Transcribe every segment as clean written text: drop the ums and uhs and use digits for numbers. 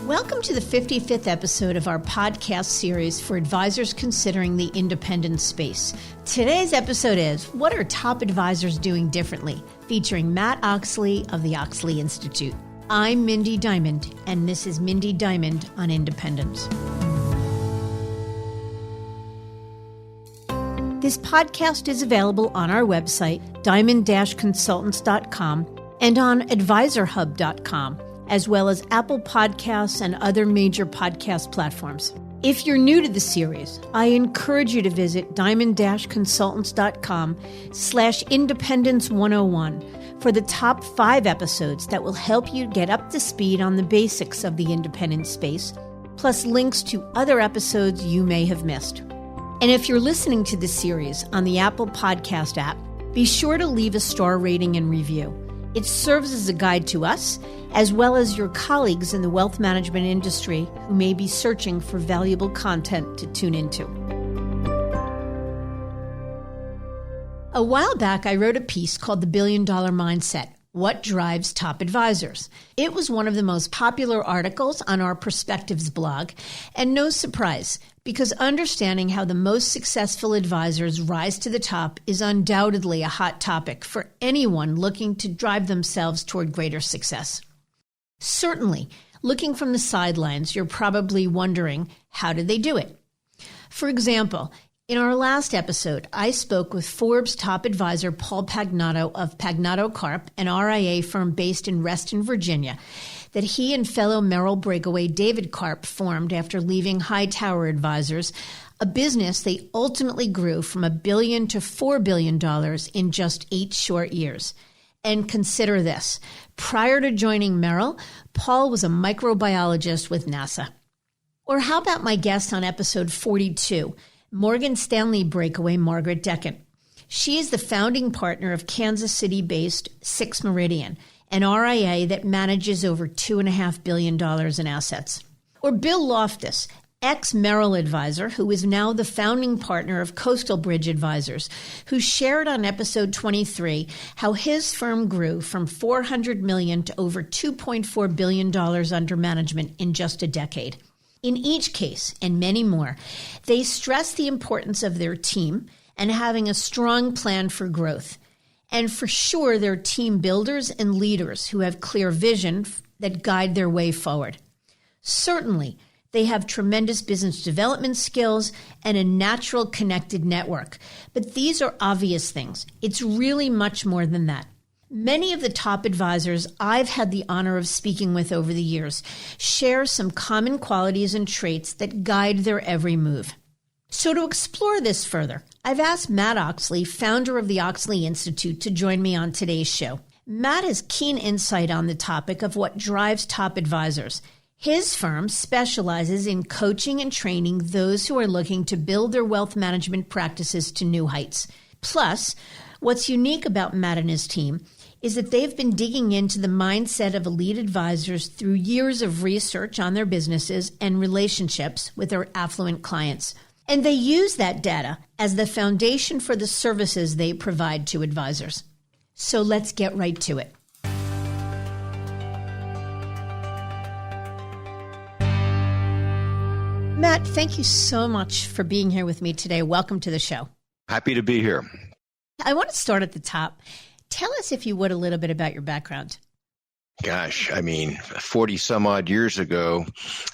Welcome to the 55th episode of our podcast series for advisors considering the independent space. Today's episode is What Are Top Advisors Doing Differently? Featuring Matt Oechsli of the Oechsli Institute. I'm Mindy Diamond, and this is Mindy Diamond on Independence. This podcast is available on our website, diamond-consultants.com, and on advisorhub.com, as well as Apple Podcasts and other major podcast platforms. If you're new to the series, I encourage you to visit diamond-consultants.com/independence101 for the top 5 episodes that will help you get up to speed on the basics of the independent space, plus links to other episodes you may have missed. And if you're listening to this series on the Apple Podcast app, be sure to leave a star rating and review. It serves as a guide to us, as well as your colleagues in the wealth management industry who may be searching for valuable content to tune into. A while back, I wrote a piece called The $1 Billion Mindset: What Drives Top Advisors? It was one of the most popular articles on our Perspectives blog, and no surprise, because understanding how the most successful advisors rise to the top is undoubtedly a hot topic for anyone looking to drive themselves toward greater success. Certainly, looking from the sidelines, you're probably wondering, how did they do it? For example, in our last episode, I spoke with Forbes top advisor Paul Pagnato of Pagnato Karp, an RIA firm based in Reston, Virginia, that he and fellow Merrill breakaway David Karp formed after leaving Hightower Advisors, a business they ultimately grew from $1 billion to $4 billion in just 8 short years. And consider this. Prior to joining Merrill, Paul was a microbiologist with NASA. Or how about my guest on episode 42, Morgan Stanley breakaway Margaret Deckent? She is the founding partner of Kansas City-based Sixth Meridian, an RIA that manages over $2.5 billion in assets. Or Bill Loftus, ex-Merrill advisor, who is now the founding partner of Coastal Bridge Advisors, who shared on episode 23 how his firm grew from $400 million to over $2.4 billion under management in just a decade. In each case, and many more, they stress the importance of their team and having a strong plan for growth. And for sure, they're team builders and leaders who have clear vision that guide their way forward. Certainly, they have tremendous business development skills and a natural connected network. But these are obvious things. It's really much more than that. Many of the top advisors I've had the honor of speaking with over the years share some common qualities and traits that guide their every move. So to explore this further, I've asked Matt Oechsli, founder of the Oechsli Institute, to join me on today's show. Matt has keen insight on the topic of what drives top advisors. His firm specializes in coaching and training those who are looking to build their wealth management practices to new heights. Plus, what's unique about Matt and his team is that they've been digging into the mindset of elite advisors through years of research on their businesses and relationships with their affluent clients. And they use that data as the foundation for the services they provide to advisors. So let's get right to it. Matt, thank you so much for being here with me today. Welcome to the show. Happy to be here. I want to start at the top. Tell us, if you would, a little bit about your background. Gosh, 40 some odd years ago,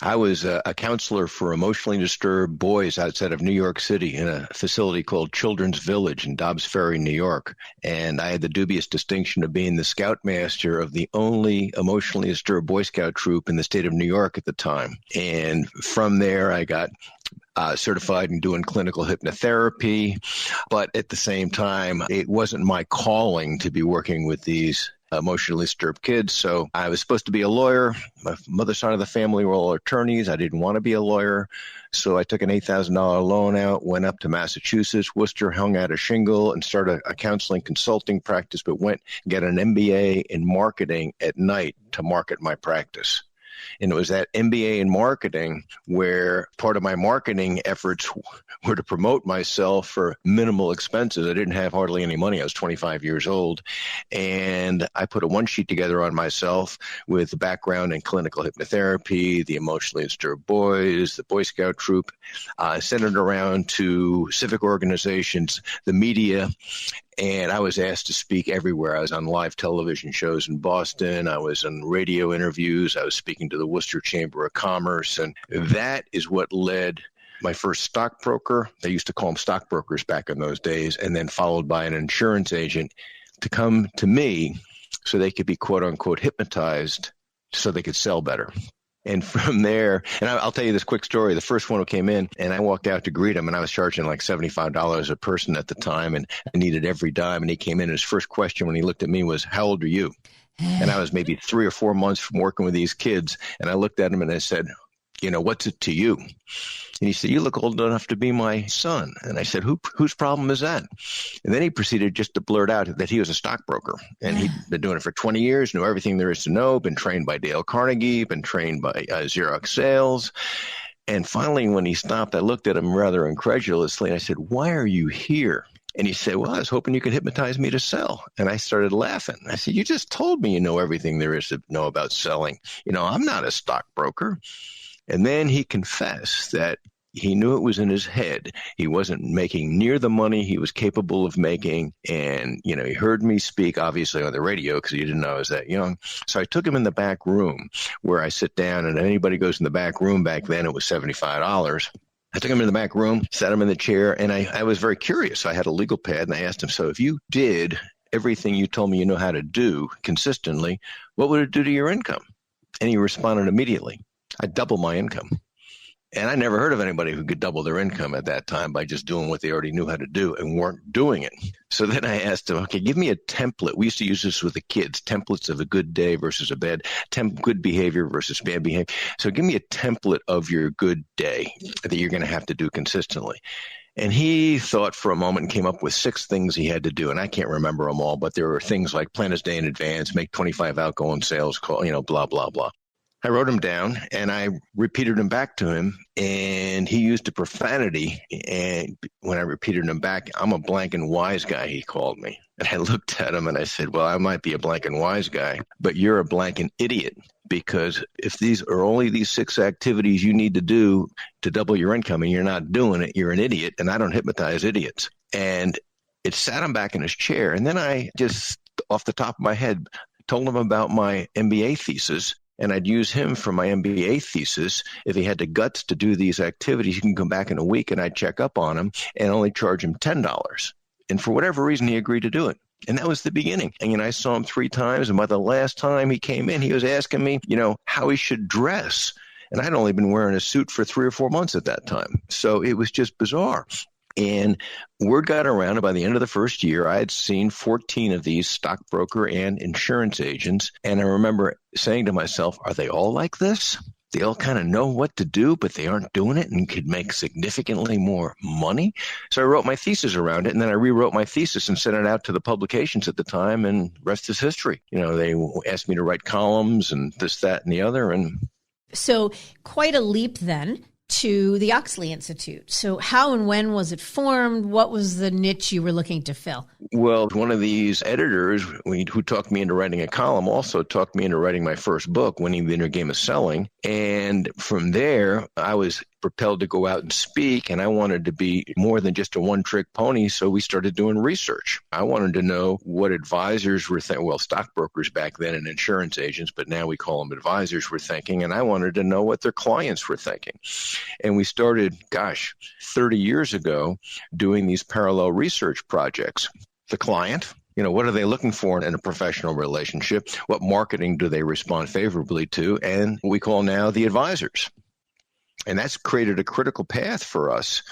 I was a counselor for emotionally disturbed boys outside of New York City in a facility called Children's Village in Dobbs Ferry, New York. And I had the dubious distinction of being the scoutmaster of the only emotionally disturbed Boy Scout troop in the state of New York at the time. And from there, I got certified in doing clinical hypnotherapy. But at the same time, it wasn't my calling to be working with these emotionally disturbed kids. So I was supposed to be a lawyer. My mother's side of the family were all attorneys. I didn't want to be a lawyer. So I took an $8,000 loan out, went up to Massachusetts, Worcester, hung out a shingle, and started a counseling consulting practice, but went and got an MBA in marketing at night to market my practice. And it was that MBA in marketing where part of my marketing efforts were to promote myself for minimal expenses. I didn't have hardly any money. I was 25 years old. And I put a one sheet together on myself with a background in clinical hypnotherapy, the emotionally disturbed boys, the Boy Scout troop, sent it around to civic organizations, the media, and I was asked to speak everywhere. I was on live television shows in Boston. I was on radio interviews. I was speaking to the Worcester Chamber of Commerce. And that is what led my first stockbroker. They used to call them stockbrokers back in those days. And then followed by an insurance agent to come to me so they could be, quote unquote, hypnotized so they could sell better. And from there, and I'll tell you this quick story. The first one who came in, and I walked out to greet him, and I was charging like $75 a person at the time, and I needed every dime. And he came in, and his first question when he looked at me was, "How old are you?" And I was maybe 3 or 4 months from working with these kids. And I looked at him and I said, "What's it to you?" And he said, "You look old enough to be my son." And I said, whose problem is that? And then he proceeded just to blurt out that he was a stockbroker. And he'd been doing it for 20 years, knew everything there is to know, been trained by Dale Carnegie, been trained by Xerox Sales. And finally, when he stopped, I looked at him rather incredulously. And I said, "Why are you here?" And he said, "Well, I was hoping you could hypnotize me to sell." And I started laughing. I said, "You just told me you know everything there is to know about selling. I'm not a stockbroker." And then he confessed that he knew it was in his head. He wasn't making near the money he was capable of making. And, he heard me speak, obviously, on the radio because he didn't know I was that young. So I took him in the back room where I sit down, and anybody goes in the back room back then, it was $75. I took him in the back room, sat him in the chair, and I was very curious. I had a legal pad, and I asked him, "So if you did everything you told me you know how to do consistently, what would it do to your income?" And he responded immediately, "I'd double my income." And I never heard of anybody who could double their income at that time by just doing what they already knew how to do and weren't doing it. So then I asked him, "Okay, give me a template." We used to use this with the kids, templates of a good day versus a bad, good behavior versus bad behavior. So give me a template of your good day that you're going to have to do consistently. And he thought for a moment and came up with 6 things he had to do. And I can't remember them all, but there were things like plan his day in advance, make 25 outgoing sales calls, blah, blah, blah. I wrote them down and I repeated them back to him, and he used a profanity. And when I repeated them back, "I'm a blank and wise guy," he called me. And I looked at him and I said, "Well, I might be a blank and wise guy, but you're a blank and idiot, because if these are only these 6 activities you need to do to double your income and you're not doing it, you're an idiot, and I don't hypnotize idiots." And it sat him back in his chair. And then I just, off the top of my head, told him about my MBA thesis. And I'd use him for my MBA thesis. If he had the guts to do these activities, he can come back in a week and I'd check up on him and only charge him $10. And for whatever reason, he agreed to do it. And that was the beginning. And, I saw him 3 times. And by the last time he came in, he was asking me, how he should dress. And I'd only been wearing a suit for 3 or 4 months at that time. So it was just bizarre. And word got around, and by the end of the first year, I had seen 14 of these stockbroker and insurance agents. And I remember saying to myself, are they all like this? They all kind of know what to do, but they aren't doing it and could make significantly more money. So I wrote my thesis around it, and then I rewrote my thesis and sent it out to the publications at the time, and rest is history. They asked me to write columns and this, that, and the other. And so quite a leap then to the Oechsli Institute. So how and when was it formed? What was the niche you were looking to fill? Well, one of these editors who talked me into writing a column also talked me into writing my first book, Winning the Inner Game of Selling. And from there, I was propelled to go out and speak, and I wanted to be more than just a one-trick pony, so we started doing research. I wanted to know what advisors were thinking, well, stockbrokers back then and insurance agents, but now we call them advisors, were thinking, and I wanted to know what their clients were thinking. And we started, 30 years ago, doing these parallel research projects. The client, what are they looking for in a professional relationship? What marketing do they respond favorably to? And we call now the advisors. And that's created a critical path for us,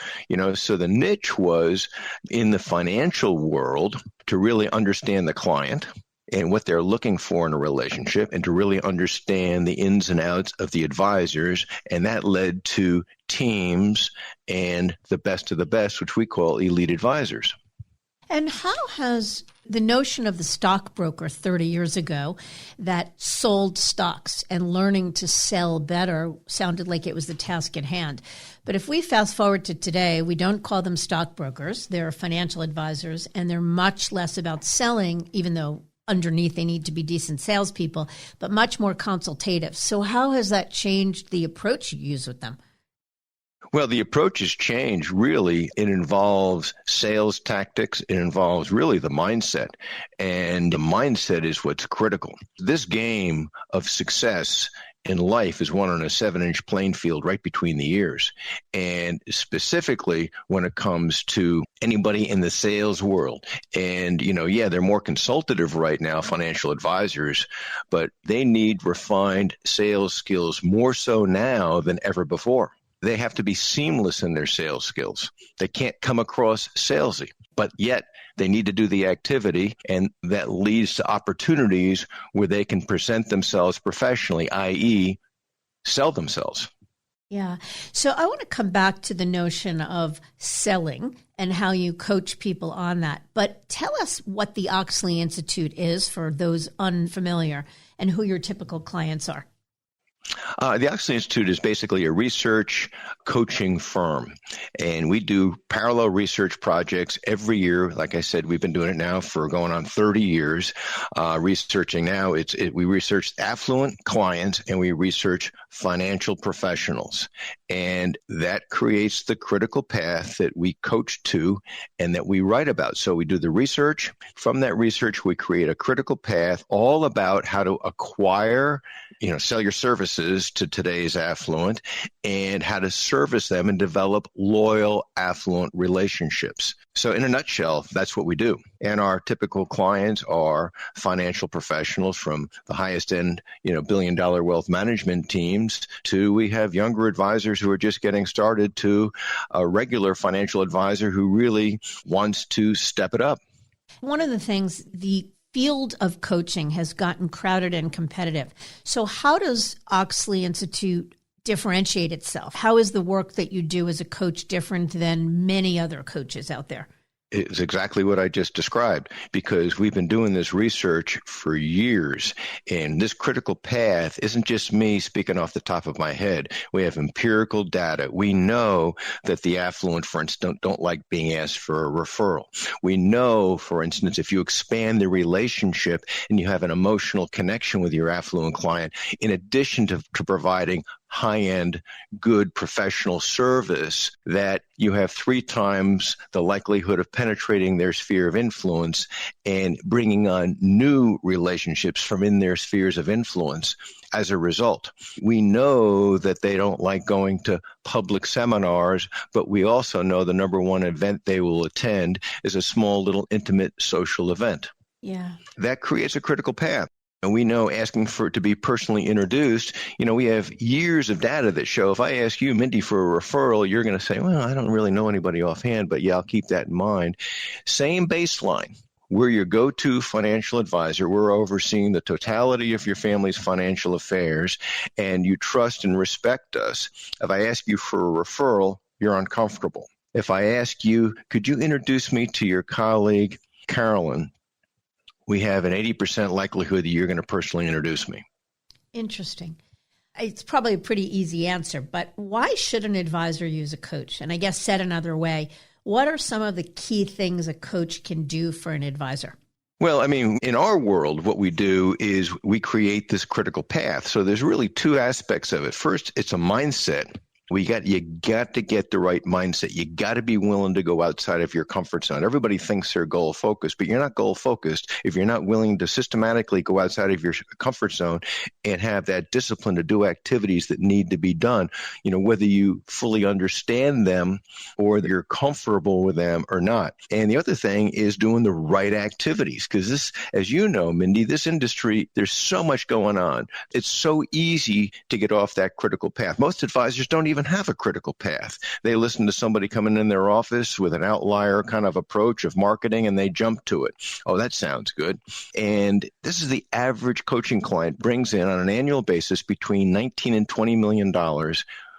so the niche was in the financial world to really understand the client and what they're looking for in a relationship, and to really understand the ins and outs of the advisors. And that led to teams and the best of the best, which we call elite advisors. And how has the notion of the stockbroker 30 years ago that sold stocks and learning to sell better sounded like it was the task at hand? But if we fast forward to today, we don't call them stockbrokers. They're financial advisors, and they're much less about selling, even though underneath they need to be decent salespeople, but much more consultative. So how has that changed the approach you use with them? Well, the approach has changed. Really, it involves sales tactics. It involves really the mindset. And the mindset is what's critical. This game of success in life is won on a 7-inch playing field right between the ears. And specifically when it comes to anybody in the sales world. And, they're more consultative right now, financial advisors, but they need refined sales skills more so now than ever before. They have to be seamless in their sales skills. They can't come across salesy, but yet they need to do the activity, and that leads to opportunities where they can present themselves professionally, i.e., sell themselves. Yeah. So I want to come back to the notion of selling and how you coach people on that. But tell us what the Oechsli Institute is for those unfamiliar and who your typical clients are. The Oechsli Institute is basically a research coaching firm, and we do parallel research projects every year. Like I said, we've been doing it now for going on 30 years. Researching now, we research affluent clients and we research financial professionals, and that creates the critical path that we coach to and that we write about. So we do the research. From that research, we create a critical path all about how to acquire, sell your services to today's affluent, and how to service them and develop loyal affluent relationships. So in a nutshell, that's what we do. And our typical clients are financial professionals from the highest end, billion-dollar wealth management teams to we have younger advisors who are just getting started to a regular financial advisor who really wants to step it up. One of the things, the field of coaching has gotten crowded and competitive. So how does Oechsli Institute differentiate itself? How is the work that you do as a coach different than many other coaches out there? It's exactly what I just described, because we've been doing this research for years, and this critical path isn't just me speaking off the top of my head. We have empirical data. We know that the affluent, for instance, don't like being asked for a referral. We know, for instance, if you expand the relationship and you have an emotional connection with your affluent client, in addition to providing high-end, good professional service, that you have 3 times the likelihood of penetrating their sphere of influence and bringing on new relationships from in their spheres of influence. As a result, we know that they don't like going to public seminars, but we also know the number one event they will attend is a small little intimate social event. Yeah. That creates a critical path. And we know asking for it to be personally introduced, we have years of data that show if I ask you, Mindy, for a referral, you're going to say, well, I don't really know anybody offhand, but yeah, I'll keep that in mind. Same baseline. We're your go-to financial advisor. We're overseeing the totality of your family's financial affairs, and you trust and respect us. If I ask you for a referral, you're uncomfortable. If I ask you, could you introduce me to your colleague, Carolyn? We have an 80% likelihood that you're going to personally introduce me. Interesting. It's probably a pretty easy answer, but why should an advisor use a coach? And I guess said another way, what are some of the key things a coach can do for an advisor? Well, in our world, what we do is we create this critical path. So there's really 2 aspects of it. First, it's a mindset. You got to get the right mindset. You got to be willing to go outside of your comfort zone. Everybody thinks they're goal focused, but you're not goal focused if you're not willing to systematically go outside of your comfort zone and have that discipline to do activities that need to be done, whether you fully understand them or you're comfortable with them or not. And the other thing is doing the right activities, because this, as you know, Mindy, this industry, there's so much going on. It's so easy to get off that critical path. Most advisors don't even have a critical path. They listen to somebody coming in their office with an outlier kind of approach of marketing and they jump to it. Oh, that sounds good. And this is the average coaching client brings in on an annual basis between $19 and $20 million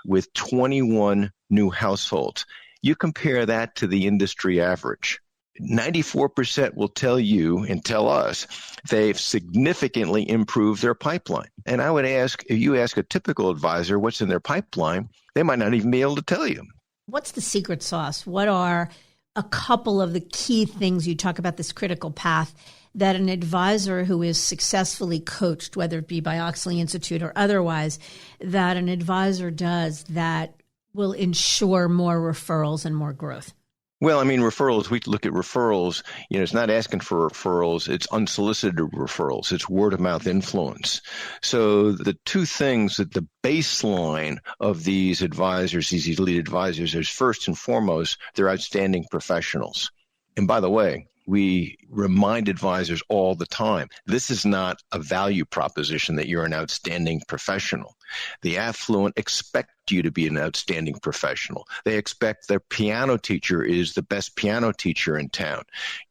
with 21 new households. You compare that to the industry average. 94% will tell you and tell us they've significantly improved their pipeline. And I would ask, if you ask a typical advisor what's in their pipeline, they might not even be able to tell you. What's the secret sauce? What are a couple of the key things? You talk about this critical path that an advisor who is successfully coached, whether it be by Oechsli Institute or otherwise, that an advisor does that will ensure more referrals and more growth? Well, I mean, referrals, we look at referrals, it's not asking for referrals. It's unsolicited referrals. It's word of mouth influence. So the two things that the baseline of these advisors, these elite advisors, is first and foremost, they're outstanding professionals. And by the way, we remind advisors all the time, this is not a value proposition that you're an outstanding professional. The affluent expect you to be an outstanding professional. They expect their piano teacher is the best piano teacher in town.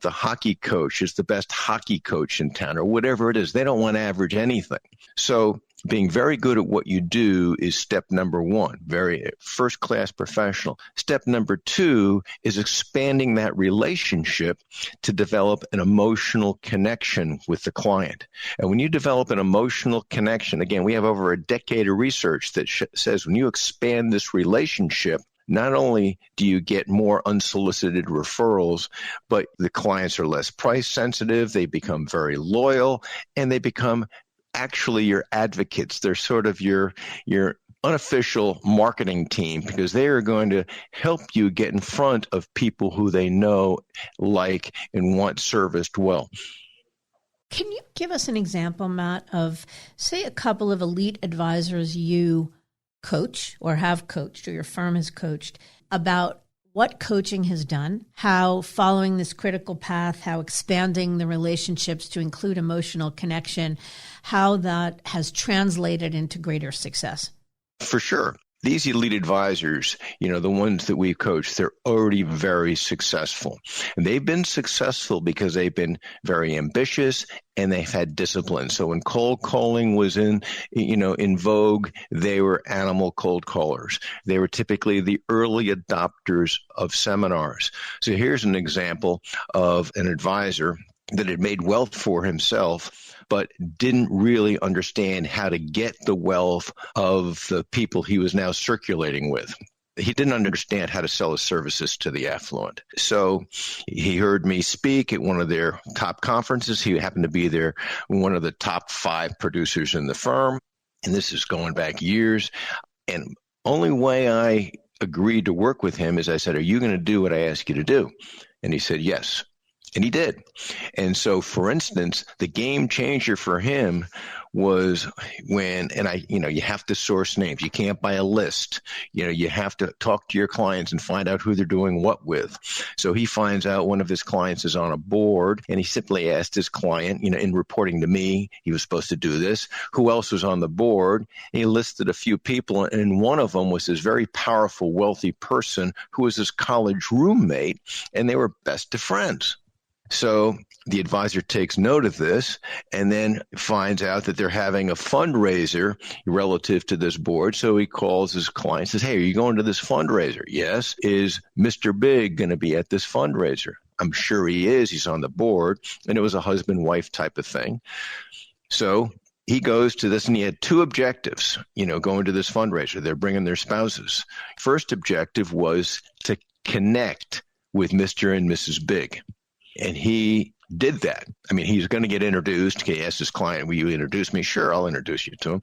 The hockey coach is the best hockey coach in town, or whatever it is. They don't want to average anything. So being very good at what you do is step number one, very first-class professional. Step number two is expanding that relationship to develop an emotional connection with the client. And when you develop an emotional connection, again, we have over a decade of research that says when you expand this relationship, not only do you get more unsolicited referrals, but the clients are less price sensitive, they become very loyal, and they become actually your advocates. They're sort of your unofficial marketing team because they are going to help you get in front of people who they know, like, and want serviced well. Can you give us an example, Matt, of, say, a couple of elite advisors you coach or have coached or your firm has coached about what coaching has done, how following this critical path, how expanding the relationships to include emotional connection, how that has translated into greater success? For sure. These elite advisors, the ones that we coach, they're already very successful. And they've been successful because they've been very ambitious and they've had discipline. So when cold calling was in vogue, they were animal cold callers. They were typically the early adopters of seminars. So here's an example of an advisor that had made wealth for himself, but didn't really understand how to get the wealth of the people he was now circulating with. He didn't understand how to sell his services to the affluent. So he heard me speak at one of their top conferences. He happened to be there, one of the top 5 producers in the firm. And this is going back years. And only way I agreed to work with him is I said, "Are you going to do what I ask you to do?" And he said, "Yes." And he did. And so, for instance, the game changer for him was when, you have to source names. You can't buy a list. You have to talk to your clients and find out who they're doing what with. So he finds out one of his clients is on a board, and he simply asked his client, in reporting to me, he was supposed to do this, who else was on the board. And he listed a few people, and one of them was this very powerful, wealthy person who was his college roommate, and they were best of friends. So the advisor takes note of this and then finds out that they're having a fundraiser relative to this board. So he calls his client and says, "Hey, are you going to this fundraiser?" "Yes." "Is Mr. Big going to be at this fundraiser?" "I'm sure he is. He's on the board." And it was a husband-wife type of thing. So he goes to this, and he had 2 objectives, going to this fundraiser. They're bringing their spouses. First objective was to connect with Mr. and Mrs. Big. And he did that. I mean, he's going to get introduced. He asked his client, "Will you introduce me?" "Sure, I'll introduce you to him."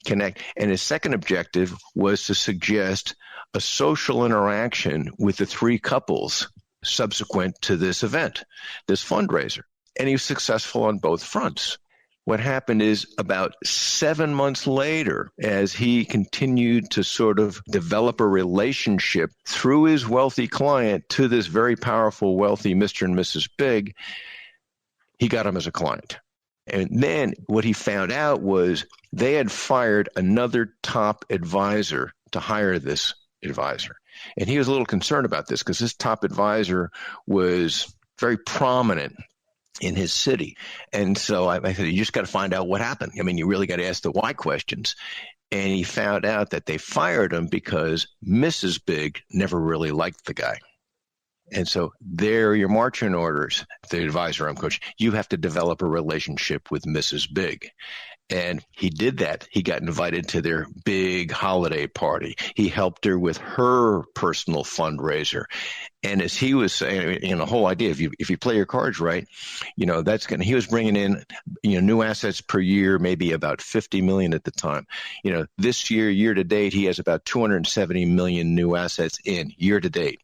Connect. And his second objective was to suggest a social interaction with the 3 couples subsequent to this event, this fundraiser. And he was successful on both fronts. What happened is about 7 months later, as he continued to sort of develop a relationship through his wealthy client to this very powerful, wealthy Mr. and Mrs. Big, he got him as a client. And then what he found out was they had fired another top advisor to hire this advisor. And he was a little concerned about this because this top advisor was very prominent in his city. And so I said, "You just got to find out what happened. I mean, you really got to ask the why questions." And he found out that they fired him because Mrs. Big never really liked the guy. And so there are your marching orders. The advisor I'm coaching, you have to develop a relationship with Mrs. Big. And he did that. He got invited to their big holiday party. He helped her with her personal fundraiser. And as he was saying, the whole idea, if you play your cards right, he was bringing in, new assets per year, maybe about 50 million at the time. This year to date, he has about 270 million new assets in year to date.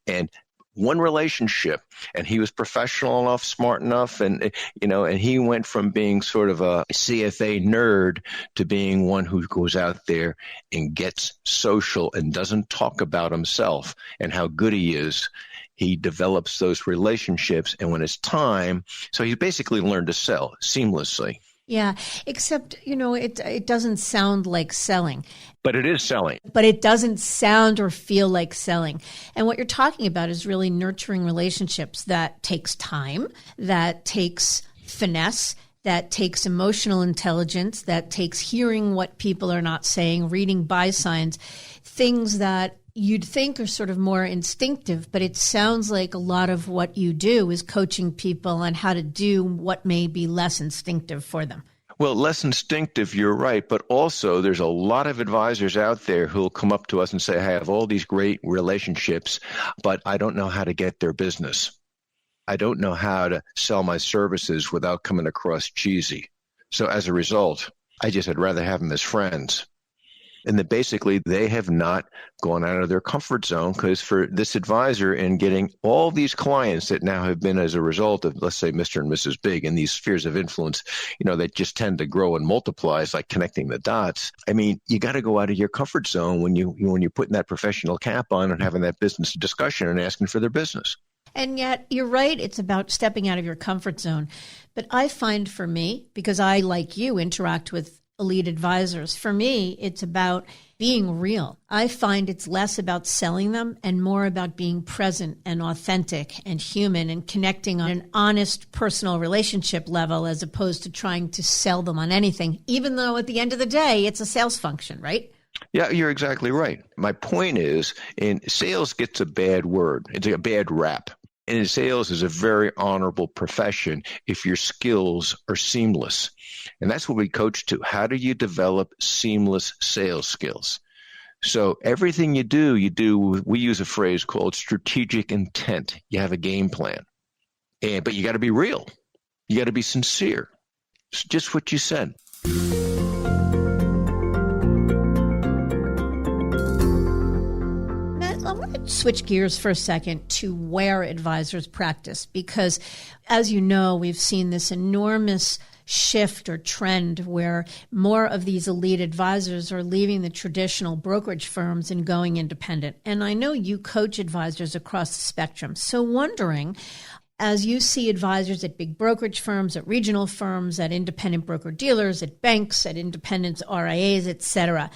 And one relationship, and he was professional enough, smart enough, and he went from being sort of a CFA nerd to being one who goes out there and gets social and doesn't talk about himself and how good he is. He develops those relationships, and when it's time, so he basically learned to sell seamlessly. Yeah, except, it doesn't sound like selling. But it is selling. But it doesn't sound or feel like selling. And what you're talking about is really nurturing relationships. That takes time, that takes finesse, that takes emotional intelligence, that takes hearing what people are not saying, reading buy signs, things that you'd think are sort of more instinctive, but it sounds like a lot of what you do is coaching people on how to do what may be less instinctive for them. Well, less instinctive, you're right. But also there's a lot of advisors out there who'll come up to us and say, I have all these great relationships, but I don't know how to get their business. I don't know how to sell my services without coming across cheesy. So as a result, I'd rather have them as friends. And that basically they have not gone out of their comfort zone, because for this advisor and getting all these clients that now have been as a result of, let's say, Mr. and Mrs. Big and these spheres of influence, that just tend to grow and multiply. It's like connecting the dots. I mean, you got to go out of your comfort zone when you're putting that professional cap on and having that business discussion and asking for their business. And yet, you're right, it's about stepping out of your comfort zone. But I find for me, because I, like you, interact with elite advisors, for me, it's about being real. I find it's less about selling them and more about being present and authentic and human and connecting on an honest personal relationship level, as opposed to trying to sell them on anything, even though at the end of the day, it's a sales function, right? Yeah, you're exactly right. My point is, sales gets a bad word. It's a bad rap. And sales is a very honorable profession if your skills are seamless. And that's what we coach to. How do you develop seamless sales skills? So everything you do, we use a phrase called strategic intent. You have a game plan. But you got to be real. You got to be sincere. It's just what you said. Switch gears for a second to where advisors practice, because as you know, we've seen this enormous shift or trend where more of these elite advisors are leaving the traditional brokerage firms and going independent. And I know you coach advisors across the spectrum. So wondering, as you see advisors at big brokerage firms, at regional firms, at independent broker-dealers, at banks, at independents, RIAs, et cetera,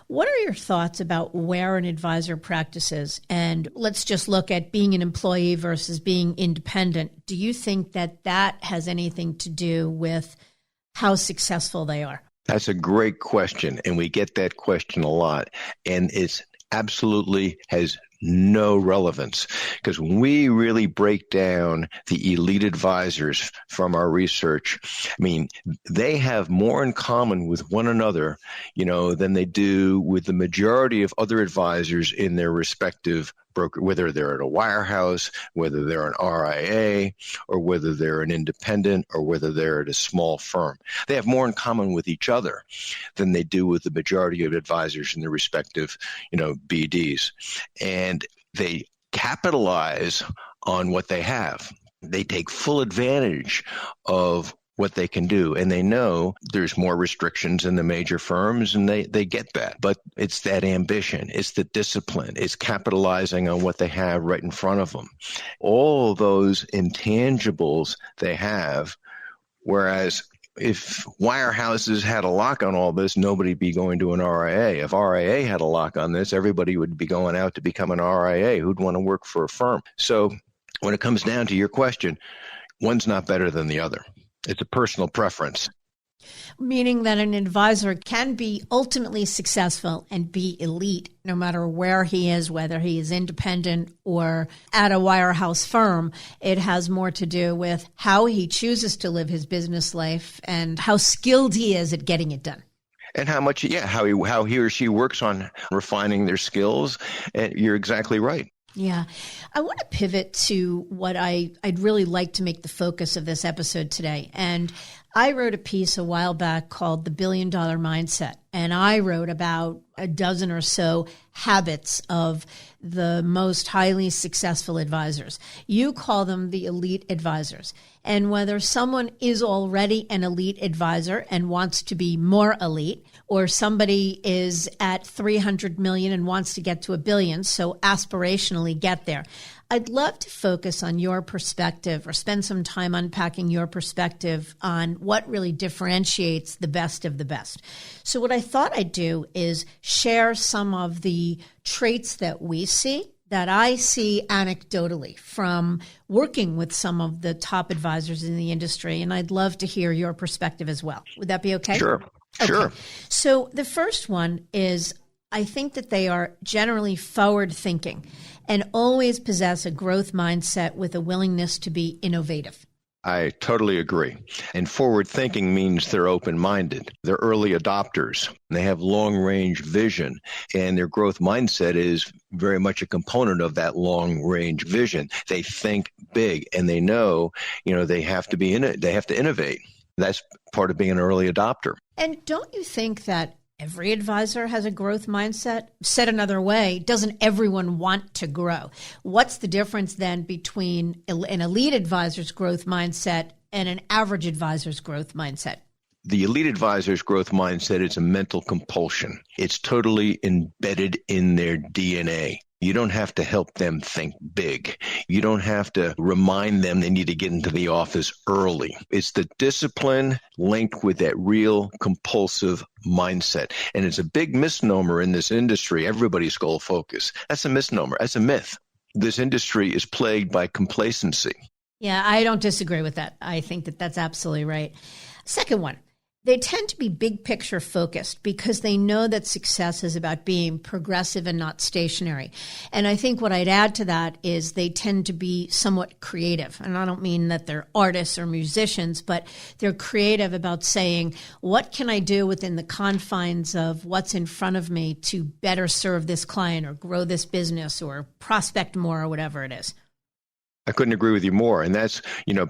what are your thoughts about where an advisor practices? And let's just look at being an employee versus being independent. Do you think that has anything to do with how successful they are? That's a great question, and we get that question a lot. And it's absolutely has no relevance, because when we really break down the elite advisors from our research, I mean, they have more in common with one another, than they do with the majority of other advisors in their respective broker, whether they're at a wirehouse, whether they're an RIA, or whether they're an independent, or whether they're at a small firm. They have more in common with each other than they do with the majority of advisors in their respective, BDs. And they capitalize on what they have. They take full advantage of what they can do. And they know there's more restrictions in the major firms, and they get that. But it's that ambition. It's the discipline. It's capitalizing on what they have right in front of them. All those intangibles they have, whereas if wirehouses had a lock on all this, nobody'd be going to an RIA. If RIA had a lock on this, everybody would be going out to become an RIA. Who'd want to work for a firm? So when it comes down to your question, one's not better than the other. It's a personal preference. Meaning that an advisor can be ultimately successful and be elite no matter where he is, whether he is independent or at a wirehouse firm. It has more to do with how he chooses to live his business life and how skilled he is at getting it done. And how he or she works on refining their skills. And you're exactly right. Yeah. I want to pivot to what I'd really like to make the focus of this episode today. And I wrote a piece a while back called The $1 Billion Mindset. And I wrote about a dozen or so habits of the most highly successful advisors. You call them the elite advisors. And whether someone is already an elite advisor and wants to be more elite, or somebody is at 300 million and wants to get to $1 billion, so aspirationally get there. I'd love to focus on your perspective or spend some time unpacking your perspective on what really differentiates the best of the best. So what I thought I'd do is share some of the traits that we see, that I see anecdotally from working with some of the top advisors in the industry. And I'd love to hear your perspective as well. Would that be okay? Sure. Okay. Sure. So the first one is I think that they are generally forward thinking and always possess a growth mindset with a willingness to be innovative. I totally agree. And forward thinking means they're open-minded. They're early adopters. They have long-range vision, and their growth mindset is very much a component of that long-range vision. They think big, and they know, they have to innovate. That's part of being an early adopter. And don't you think that every advisor has a growth mindset? Said another way, doesn't everyone want to grow? What's the difference then between an elite advisor's growth mindset and an average advisor's growth mindset? The elite advisor's growth mindset is a mental compulsion. It's totally embedded in their DNA. You don't have to help them think big. You don't have to remind them they need to get into the office early. It's the discipline linked with that real compulsive mindset. And it's a big misnomer in this industry, everybody's goal focus. That's a misnomer. That's a myth. This industry is plagued by complacency. Yeah, I don't disagree with that. I think that that's absolutely right. Second one. They tend to be big picture focused because they know that success is about being progressive and not stationary. And I think what I'd add to that is they tend to be somewhat creative. And I don't mean that they're artists or musicians, but they're creative about saying, what can I do within the confines of what's in front of me to better serve this client or grow this business or prospect more or whatever it is. I couldn't agree with you more. And that's,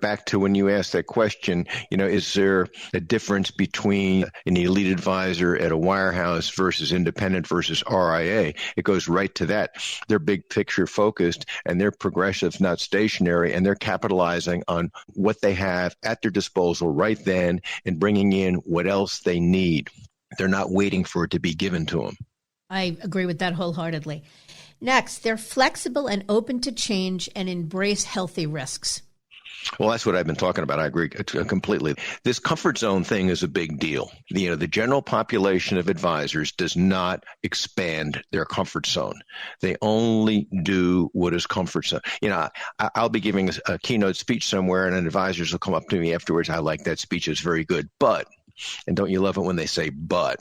back to when you asked that question, is there a difference between an elite advisor at a wirehouse versus independent versus RIA? It goes right to that. They're big picture focused and they're progressive, not stationary, and they're capitalizing on what they have at their disposal right then and bringing in what else they need. They're not waiting for it to be given to them. I agree with that wholeheartedly. Next, they're flexible and open to change and embrace healthy risks. Well, that's what I've been talking about. I agree completely. This comfort zone thing is a big deal. The general population of advisors does not expand their comfort zone. They only do what is comfort zone. I'll be giving a keynote speech somewhere and an advisors will come up to me afterwards. I like that speech. It's very good. But, and don't you love it when they say, but,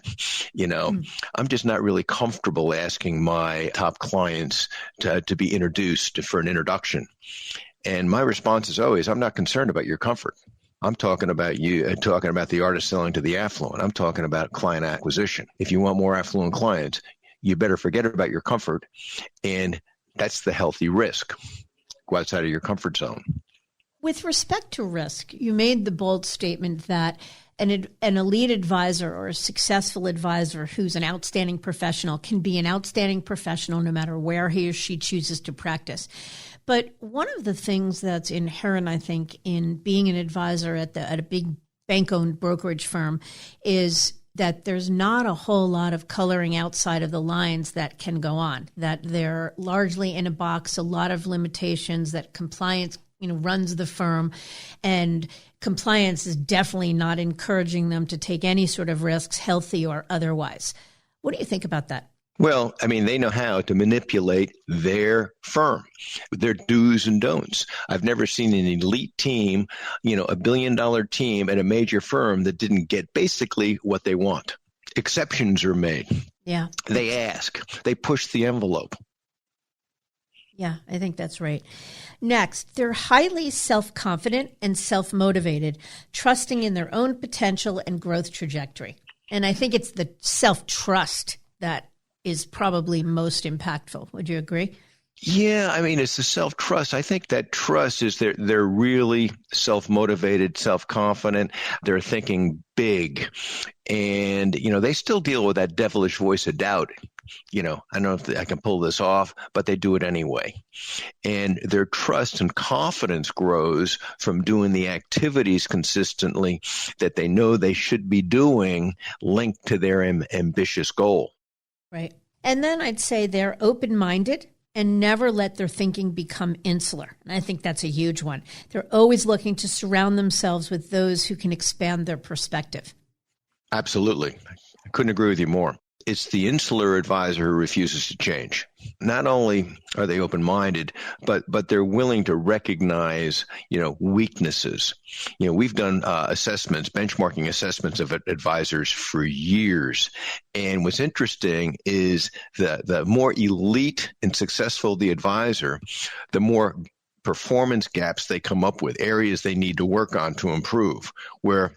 I'm just not really comfortable asking my top clients to be introduced for an introduction. And my response is always, I'm not concerned about your comfort. I'm talking about the artist selling to the affluent. I'm talking about client acquisition. If you want more affluent clients, you better forget about your comfort. And that's the healthy risk. Go outside of your comfort zone. With respect to risk, you made the bold statement that an elite advisor or a successful advisor who's an outstanding professional can be an outstanding professional no matter where he or she chooses to practice. But one of the things that's inherent, I think, in being an advisor at a big bank-owned brokerage firm is that there's not a whole lot of coloring outside of the lines that can go on, that they're largely in a box, a lot of limitations, that compliance runs the firm, and compliance is definitely not encouraging them to take any sort of risks, healthy or otherwise. What do you think about that? Well, I mean, they know how to manipulate their firm, their do's and don'ts. I've never seen an elite team, $1 billion team at a major firm that didn't get basically what they want. Exceptions are made. Yeah. They ask. They push the envelope. Yeah, I think that's right. Next, they're highly self-confident and self-motivated, trusting in their own potential and growth trajectory. And I think it's the self-trust that is probably most impactful. Would you agree? Yeah, I mean, it's the self-trust. I think that trust is they're really self-motivated, self-confident. They're thinking big. And, they still deal with that devilish voice of doubt. I don't know if I can pull this off, but they do it anyway. And their trust and confidence grows from doing the activities consistently that they know they should be doing, linked to their ambitious goal. Right. And then I'd say they're open-minded and never let their thinking become insular. And I think that's a huge one. They're always looking to surround themselves with those who can expand their perspective. Absolutely. I couldn't agree with you more. It's the insular advisor who refuses to change. Not only are they open-minded, but they're willing to recognize, weaknesses. We've done benchmarking assessments of advisors for years. And what's interesting is the more elite and successful the advisor, the more performance gaps they come up with, areas they need to work on to improve, where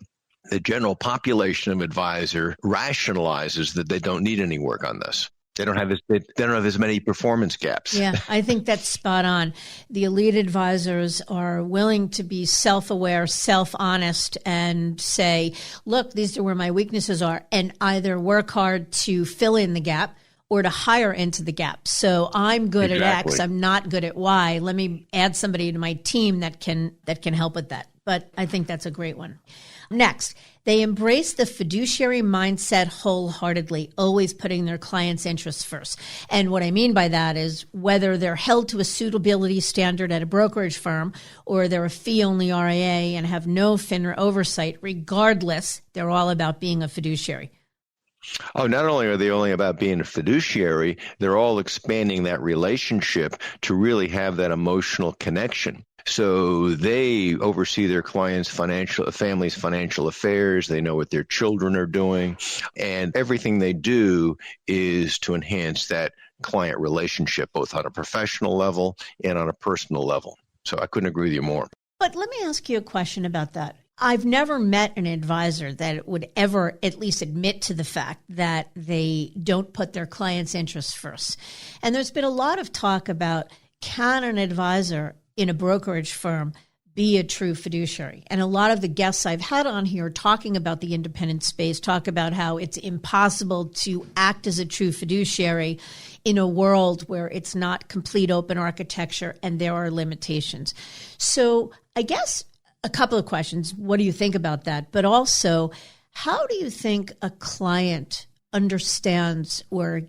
the general population of advisor rationalizes that they don't need any work on this. They don't have as many performance gaps. Yeah, I think that's spot on. The elite advisors are willing to be self-aware, self-honest, and say, look, these are where my weaknesses are, and either work hard to fill in the gap or to hire into the gap. So I'm good at X, I'm not good at Y. Let me add somebody to my team that can help with that. But I think that's a great one. Next, they embrace the fiduciary mindset wholeheartedly, always putting their clients' interests first. And what I mean by that is whether they're held to a suitability standard at a brokerage firm or they're a fee-only RIA and have no FINRA oversight, regardless, they're all about being a fiduciary. Oh, not only are they only about being a fiduciary, they're all expanding that relationship to really have that emotional connection. So they oversee their clients' family's financial affairs. They know what their children are doing. And everything they do is to enhance that client relationship, both on a professional level and on a personal level. So I couldn't agree with you more. But let me ask you a question about that. I've never met an advisor that would ever at least admit to the fact that they don't put their clients' interests first. And there's been a lot of talk about, can an advisor in a brokerage firm be a true fiduciary? And a lot of the guests I've had on here talking about the independent space talk about how it's impossible to act as a true fiduciary in a world where it's not complete open architecture and there are limitations. So I guess a couple of questions. What do you think about that? But also, how do you think a client understands or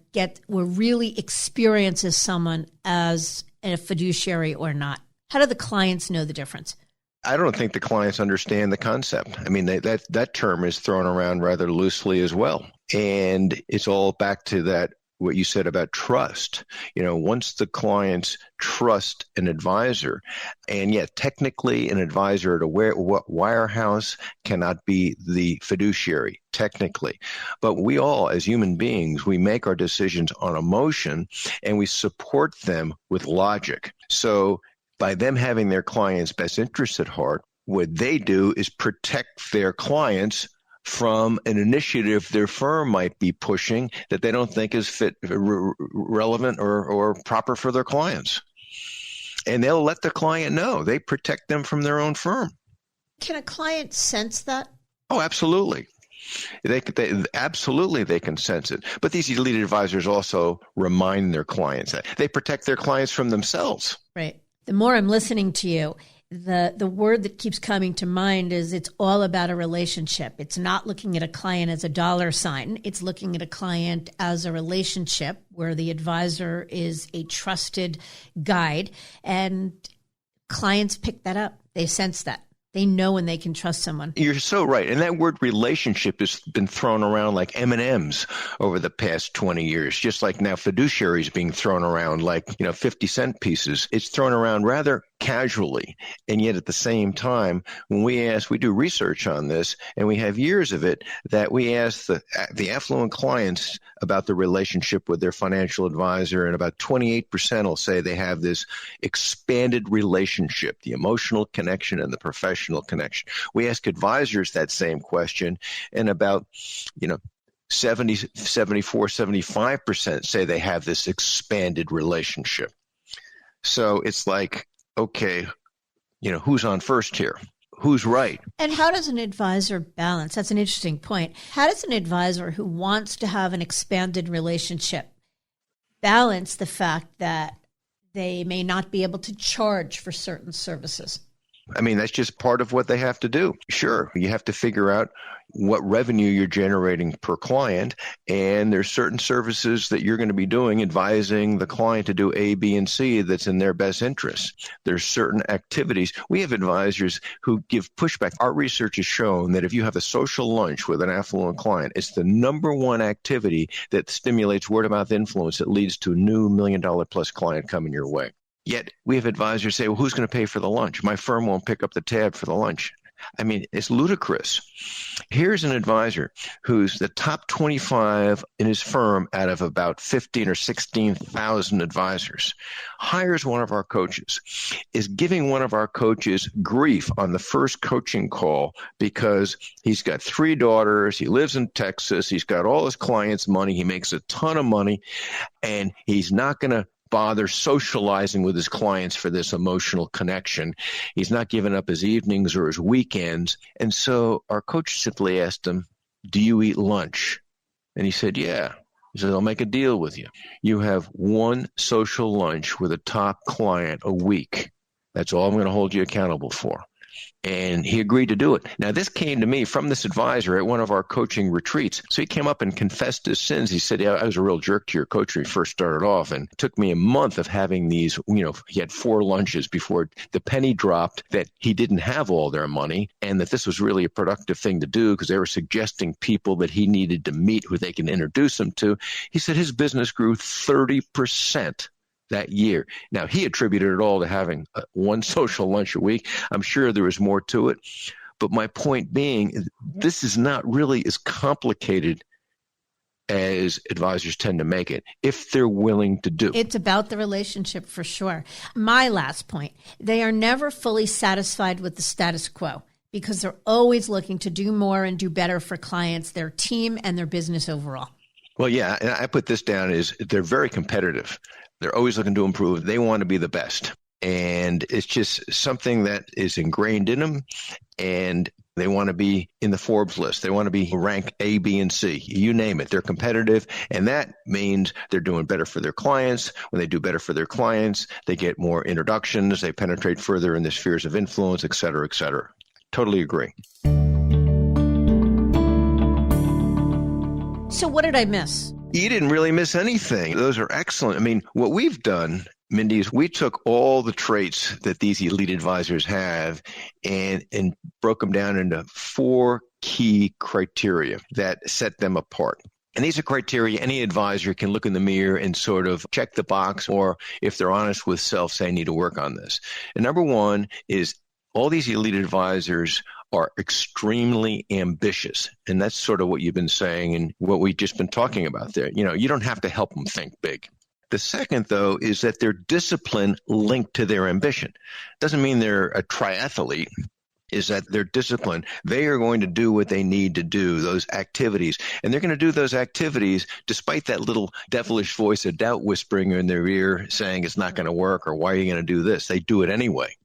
really experiences someone as a fiduciary or not? How do the clients know the difference? I don't think the clients understand the concept. I mean, that term is thrown around rather loosely as well. And it's all back to that, what you said about trust. Once the clients trust an advisor, and yet technically an advisor at a wirehouse cannot be the fiduciary, technically. But we all, as human beings, we make our decisions on emotion and we support them with logic. So by them having their clients' best interests at heart, what they do is protect their clients from an initiative their firm might be pushing that they don't think is relevant or proper for their clients. And they'll let the client know. They protect them from their own firm. Can a client sense that? Oh, absolutely. They can sense it. But these elite advisors also remind their clients that they protect their clients from themselves. Right. The more I'm listening to you, the word that keeps coming to mind is it's all about a relationship. It's not looking at a client as a dollar sign. It's looking at a client as a relationship where the advisor is a trusted guide, and clients pick that up. They sense that. They know when they can trust someone. You're so right. And that word relationship has been thrown around like M&Ms over the past 20 years, just like now fiduciary is being thrown around like, 50-cent pieces. It's thrown around rather casually. And yet at the same time, when we do research on this, and we have years of it, that we ask the affluent clients about the relationship with their financial advisor, and about 28% will say they have this expanded relationship, the emotional connection and the professional connection. We ask advisors that same question, and about 70, 74, 75% say they have this expanded relationship. So it's like, okay, who's on first here? Who's right? And how does an advisor balance? That's an interesting point. How does an advisor who wants to have an expanded relationship balance the fact that they may not be able to charge for certain services? I mean, that's just part of what they have to do. Sure, you have to figure out what revenue you're generating per client, and there's certain services that you're going to be doing, advising the client to do A, B, and C that's in their best interest. There's certain activities. We have advisors who give pushback. Our research has shown that if you have a social lunch with an affluent client, it's the number one activity that stimulates word-of-mouth influence that leads to a new $1 million-plus client coming your way. Yet we have advisors say, well, who's going to pay for the lunch? My firm won't pick up the tab for the lunch. I mean, it's ludicrous. Here's an advisor who's the top 25 in his firm out of about 15 or 16,000 advisors, hires one of our coaches, is giving one of our coaches grief on the first coaching call because he's got 3 daughters, he lives in Texas, he's got all his clients' money, he makes a ton of money, and he's not going to bother socializing with his clients for this emotional connection. He's not giving up his evenings or his weekends. And so our coach simply asked him, do you eat lunch? And he said, yeah. He said, I'll make a deal with you. You have one social lunch with a top client a week. That's all I'm going to hold you accountable for. And he agreed to do it. Now, this came to me from this advisor at one of our coaching retreats. So he came up and confessed his sins. He said, yeah, I was a real jerk to your coach when he first started off. And it took me a month of having these, he had 4 lunches before the penny dropped that he didn't have all their money and that this was really a productive thing to do because they were suggesting people that he needed to meet who they can introduce him to. He said his business grew 30% that year. Now, he attributed it all to having one social lunch a week. I'm sure there was more to it. But my point being, this is not really as complicated as advisors tend to make it, if they're willing to do. It's about the relationship for sure. My last point, they are never fully satisfied with the status quo because they're always looking to do more and do better for clients, their team, and their business overall. Well, yeah, and I put this down as they're very competitive. They're always looking to improve. They want to be the best. And it's just something that is ingrained in them. And they want to be in the Forbes list. They want to be ranked A, B, and C. You name it. They're competitive. And that means they're doing better for their clients. When they do better for their clients, they get more introductions. They penetrate further in the spheres of influence, et cetera, et cetera. Totally agree. So what did I miss? You didn't really miss anything. Those are excellent. I mean, what we've done, Mindy, is we took all the traits that these elite advisors have and broke them down into 4 key criteria that set them apart. And these are criteria any advisor can look in the mirror and sort of check the box, or if they're honest with self, say, I need to work on this. And number 1 is all these elite advisors are extremely ambitious. And that's sort of what you've been saying and what we've just been talking about there. You don't have to help them think big. The second, though, is that their discipline linked to their ambition. Doesn't mean they're a triathlete. Is that their discipline. They are going to do what they need to do, those activities. And they're going to do those activities despite that little devilish voice of doubt whispering in their ear saying it's not going to work or why are you going to do this? They do it anyway.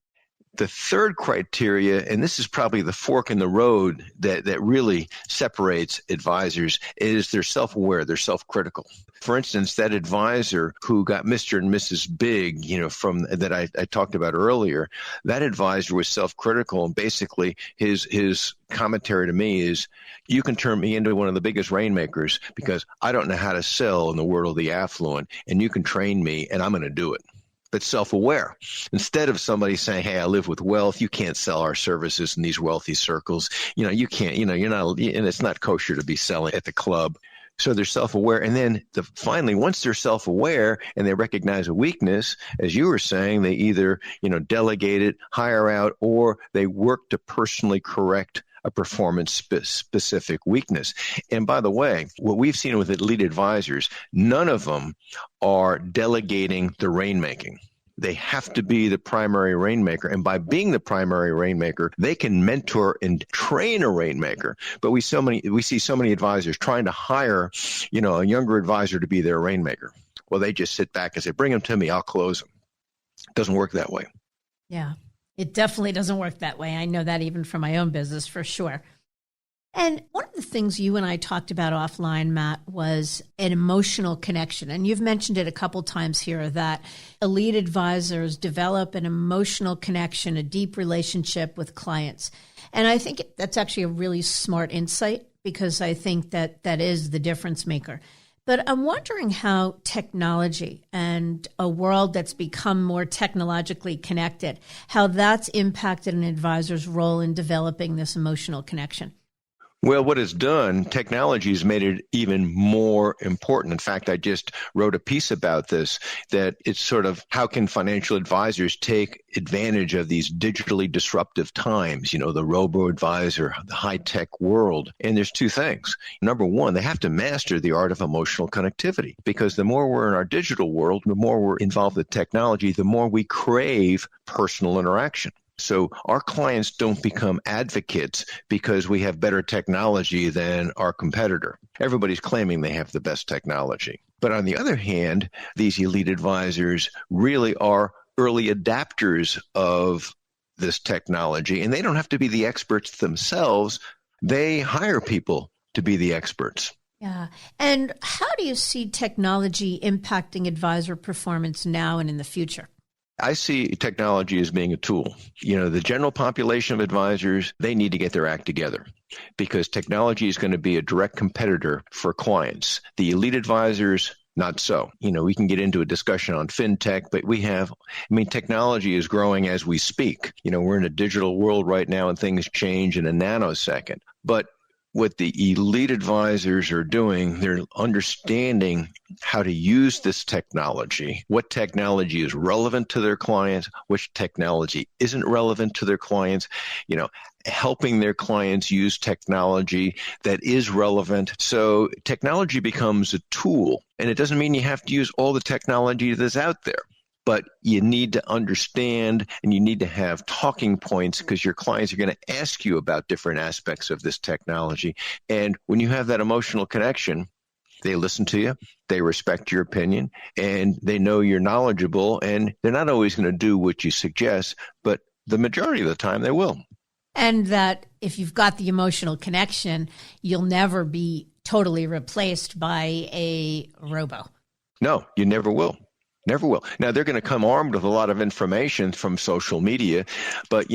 The third criteria, and this is probably the fork in the road that really separates advisors, is they're self-aware, they're self-critical. For instance, that advisor who got Mr. and Mrs. Big, from that I talked about earlier, that advisor was self-critical, and basically his commentary to me is, you can turn me into one of the biggest rainmakers because I don't know how to sell in the world of the affluent, and you can train me, and I'm going to do it. but self-aware. Instead of somebody saying, hey, I live with wealth, you can't sell our services in these wealthy circles. You can't, you're not, and it's not kosher to be selling at the club. So they're self-aware. And then finally, once they're self-aware and they recognize a weakness, as you were saying, they either, delegate it, hire out, or they work to personally correct a performance specific weakness. And by the way, what we've seen with elite advisors, none of them are delegating the rainmaking. They have to be the primary rainmaker. And by being the primary rainmaker, they can mentor and train a rainmaker. But we see so many advisors trying to hire, a younger advisor to be their rainmaker. Well, they just sit back and say, bring them to me, I'll close them. It doesn't work that way. Yeah, it definitely doesn't work that way. I know that even from my own business for sure. And one of the things you and I talked about offline, Matt, was an emotional connection. And you've mentioned it a couple times here that elite advisors develop an emotional connection, a deep relationship with clients. And I think that's actually a really smart insight because I think that is the difference maker. But I'm wondering how technology and a world that's become more technologically connected, how that's impacted an advisor's role in developing this emotional connection. Well, what it's done, technology has made it even more important. In fact, I just wrote a piece about this, that it's sort of how can financial advisors take advantage of these digitally disruptive times, the robo-advisor, the high-tech world. And there's two things. Number one, they have to master the art of emotional connectivity, because the more we're in our digital world, the more we're involved with technology, the more we crave personal interaction. So our clients don't become advocates because we have better technology than our competitor. Everybody's claiming they have the best technology. But on the other hand, these elite advisors really are early adapters of this technology, and they don't have to be the experts themselves. They hire people to be the experts. Yeah. And how do you see technology impacting advisor performance now and in the future? I see technology as being a tool. The general population of advisors, they need to get their act together because technology is going to be a direct competitor for clients. The elite advisors, not so. We can get into a discussion on fintech, but technology is growing as we speak. We're in a digital world right now and things change in a nanosecond. But what the elite advisors are doing, they're understanding how to use this technology, what technology is relevant to their clients, which technology isn't relevant to their clients, helping their clients use technology that is relevant. So technology becomes a tool, and it doesn't mean you have to use all the technology that's out there. But you need to understand and you need to have talking points because your clients are going to ask you about different aspects of this technology. And when you have that emotional connection, they listen to you, they respect your opinion, and they know you're knowledgeable. And they're not always going to do what you suggest, but the majority of the time they will. And that if you've got the emotional connection, you'll never be totally replaced by a robo. No, you never will. Never will. Now, they're going to come armed with a lot of information from social media, but,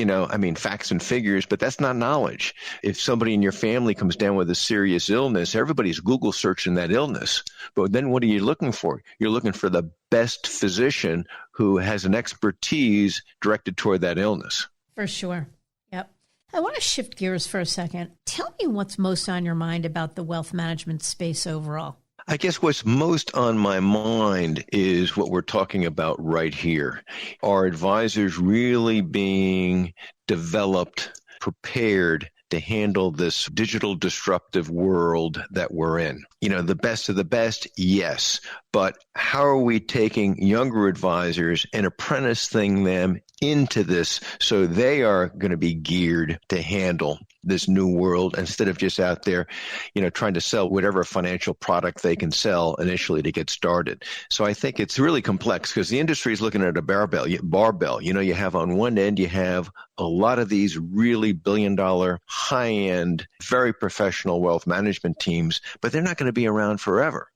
facts and figures, but that's not knowledge. If somebody in your family comes down with a serious illness, everybody's Google searching that illness. But then what are you looking for? You're looking for the best physician who has an expertise directed toward that illness. For sure. Yep. I want to shift gears for a second. Tell me what's most on your mind about the wealth management space overall. I guess what's most on my mind is what we're talking about right here. Are advisors really being developed, prepared to handle this digital disruptive world that we're in? The best of the best, yes. But how are we taking younger advisors and apprenticing them into this so they are going to be geared to handle this new world instead of just out there, trying to sell whatever financial product they can sell initially to get started. So I think it's really complex because the industry is looking at a barbell. You have on one end, you have a lot of these really billion-dollar, high-end, very professional wealth management teams, but they're not going to be around forever.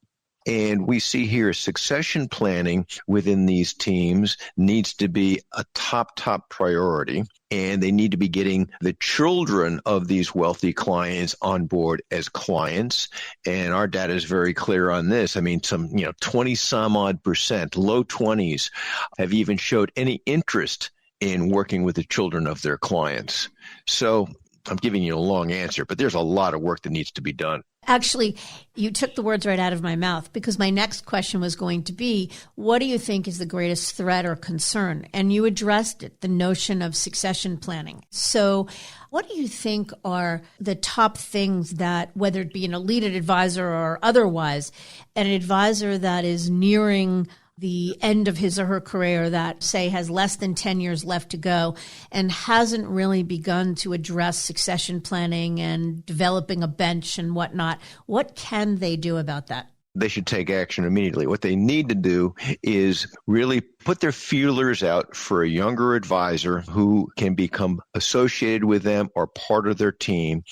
And we see here succession planning within these teams needs to be a top priority. And they need to be getting the children of these wealthy clients on board as clients. And our data is very clear on this. I mean, 20 some odd percent, low 20s, have even showed any interest in working with the children of their clients. So I'm giving you a long answer, but there's a lot of work that needs to be done. Actually, you took the words right out of my mouth, because my next question was going to be, what do you think is the greatest threat or concern? And you addressed it, the notion of succession planning. So what do you think are the top things that, whether it be an elite advisor or otherwise, an advisor that is nearing the end of his or her career that, say, has less than 10 years left to go and hasn't really begun to address succession planning and developing a bench and whatnot, what can they do about that? They should take action immediately. What they need to do is really put their feelers out for a younger advisor who can become associated with them or part of their team,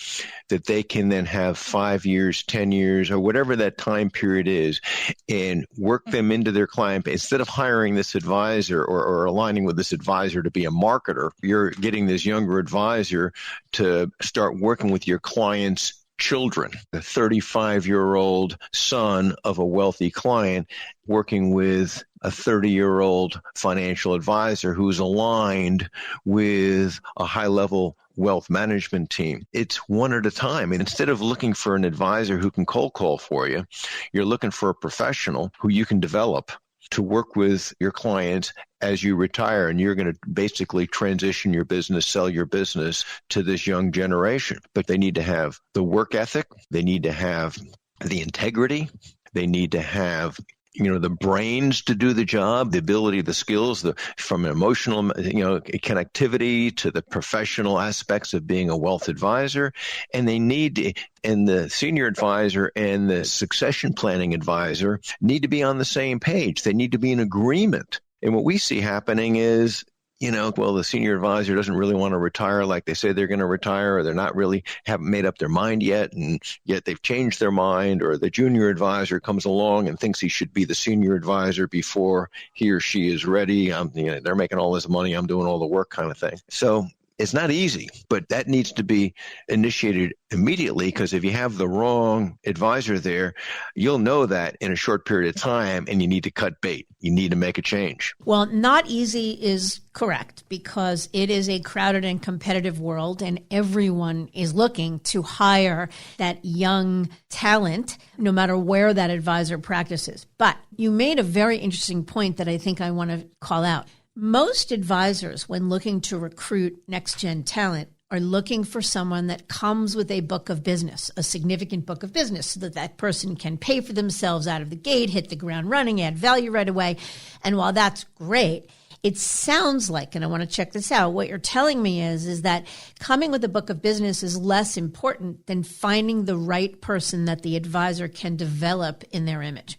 that they can then have 5 years, 10 years, or whatever that time period is, and work them into their client base. Instead of hiring this advisor or aligning with this advisor to be a marketer, you're getting this younger advisor to start working with your clients' children. The 35-year-old son of a wealthy client working with a 30-year-old financial advisor who's aligned with a high-level wealth management team. It's one at a time. And instead of looking for an advisor who can cold call for you, you're looking for a professional who you can develop to work with your clients as you retire, and you're going to basically transition your business, sell your business to this young generation. But they need to have the work ethic. They need to have the integrity. They need to have the brains to do the job, the ability, the skills, from emotional, connectivity to the professional aspects of being a wealth advisor. And and the senior advisor and the succession planning advisor need to be on the same page. They need to be in agreement. And what we see happening is, the senior advisor doesn't really want to retire like they say they're going to retire, or they're not really haven't made up their mind yet, and yet they've changed their mind, or the junior advisor comes along and thinks he should be the senior advisor before he or she is ready. They're making all this money, I'm doing all the work kind of thing. So it's not easy, but that needs to be initiated immediately, because if you have the wrong advisor there, you'll know that in a short period of time, and you need to cut bait. You need to make a change. Well, not easy is correct, because it is a crowded and competitive world, and everyone is looking to hire that young talent, no matter where that advisor practices. But you made a very interesting point that I think I want to call out. Most advisors, when looking to recruit next-gen talent, are looking for someone that comes with a book of business, a significant book of business, so that that person can pay for themselves out of the gate, hit the ground running, add value right away. And while that's great, it sounds like, and I want to check this out, what you're telling me is that coming with a book of business is less important than finding the right person that the advisor can develop in their image.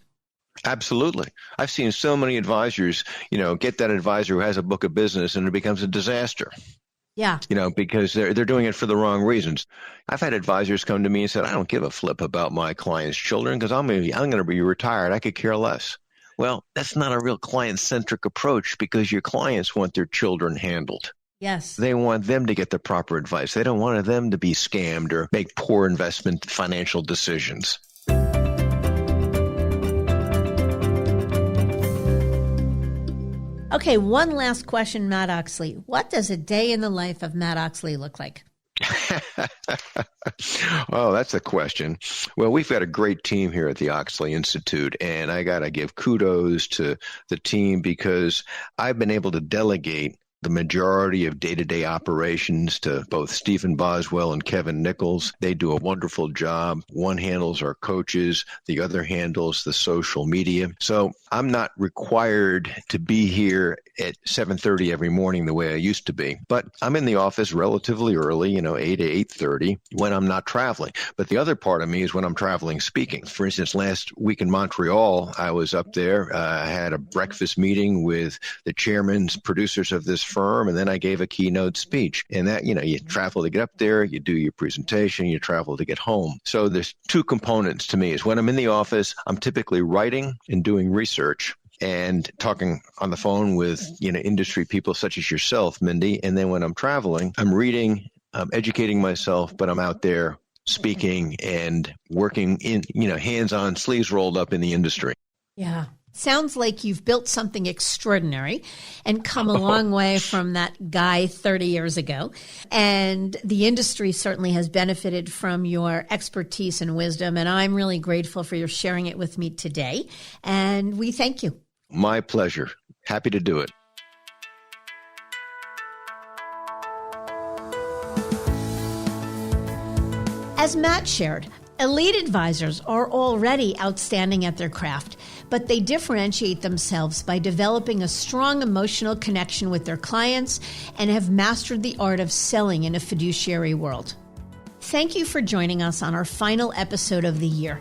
Absolutely. I've seen so many advisors, get that advisor who has a book of business, and it becomes a disaster. Yeah. Because they're doing it for the wrong reasons. I've had advisors come to me and said, I don't give a flip about my clients' children because I'm going to be retired. I could care less. Well, that's not a real client-centric approach, because your clients want their children handled. Yes. They want them to get the proper advice. They don't want them to be scammed or make poor investment financial decisions. Okay, one last question, Matt Oechsli. What does a day in the life of Matt Oechsli look like? Oh, that's a question. Well, we've got a great team here at the Oechsli Institute, and I got to give kudos to the team, because I've been able to delegate the majority of day-to-day operations to both Stephen Boswell and Kevin Nichols. They do a wonderful job. One handles our coaches, the other handles the social media. So I'm not required to be here at 7:30 every morning the way I used to be, but I'm in the office relatively early, 8 to 8:30 when I'm not traveling. But the other part of me is when I'm traveling speaking. For instance, last week in Montreal, I was up there. I had a breakfast meeting with the chairmen, producers of this firm, and then I gave a keynote speech. And that, you travel to get up there, you do your presentation, you travel to get home. So there's two components to me. Is when I'm in the office, I'm typically writing and doing research and talking on the phone with, industry people such as yourself, Mindy. And then when I'm traveling, I'm reading, I'm educating myself, but I'm out there speaking and working in, hands-on, sleeves rolled up in the industry. Yeah. Sounds like you've built something extraordinary and come a long way from that guy 30 years ago. And the industry certainly has benefited from your expertise and wisdom. And I'm really grateful for your sharing it with me today. And we thank you. My pleasure. Happy to do it. As Matt shared, elite advisors are already outstanding at their craft, but they differentiate themselves by developing a strong emotional connection with their clients and have mastered the art of selling in a fiduciary world. Thank you for joining us on our final episode of the year.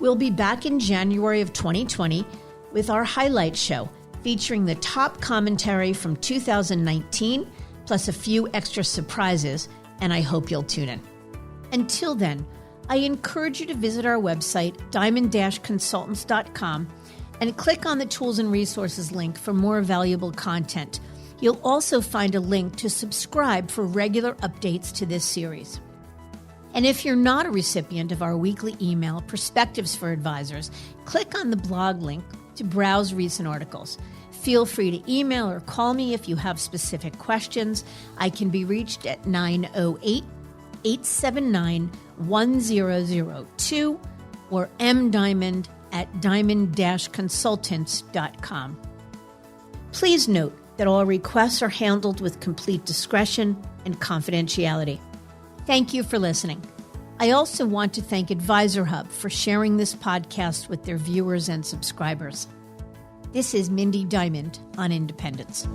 We'll be back in January of 2020 with our highlight show featuring the top commentary from 2019, plus a few extra surprises, and I hope you'll tune in. Until then, I encourage you to visit our website, diamond-consultants.com, and click on the Tools and Resources link for more valuable content. You'll also find a link to subscribe for regular updates to this series. And if you're not a recipient of our weekly email, Perspectives for Advisors, click on the blog link to browse recent articles. Feel free to email or call me if you have specific questions. I can be reached at 908-879-1002 or mdiamond@diamond-consultants.com. Please note that all requests are handled with complete discretion and confidentiality. Thank you for listening. I also want to thank Advisor Hub for sharing this podcast with their viewers and subscribers. This is Mindy Diamond on Independence.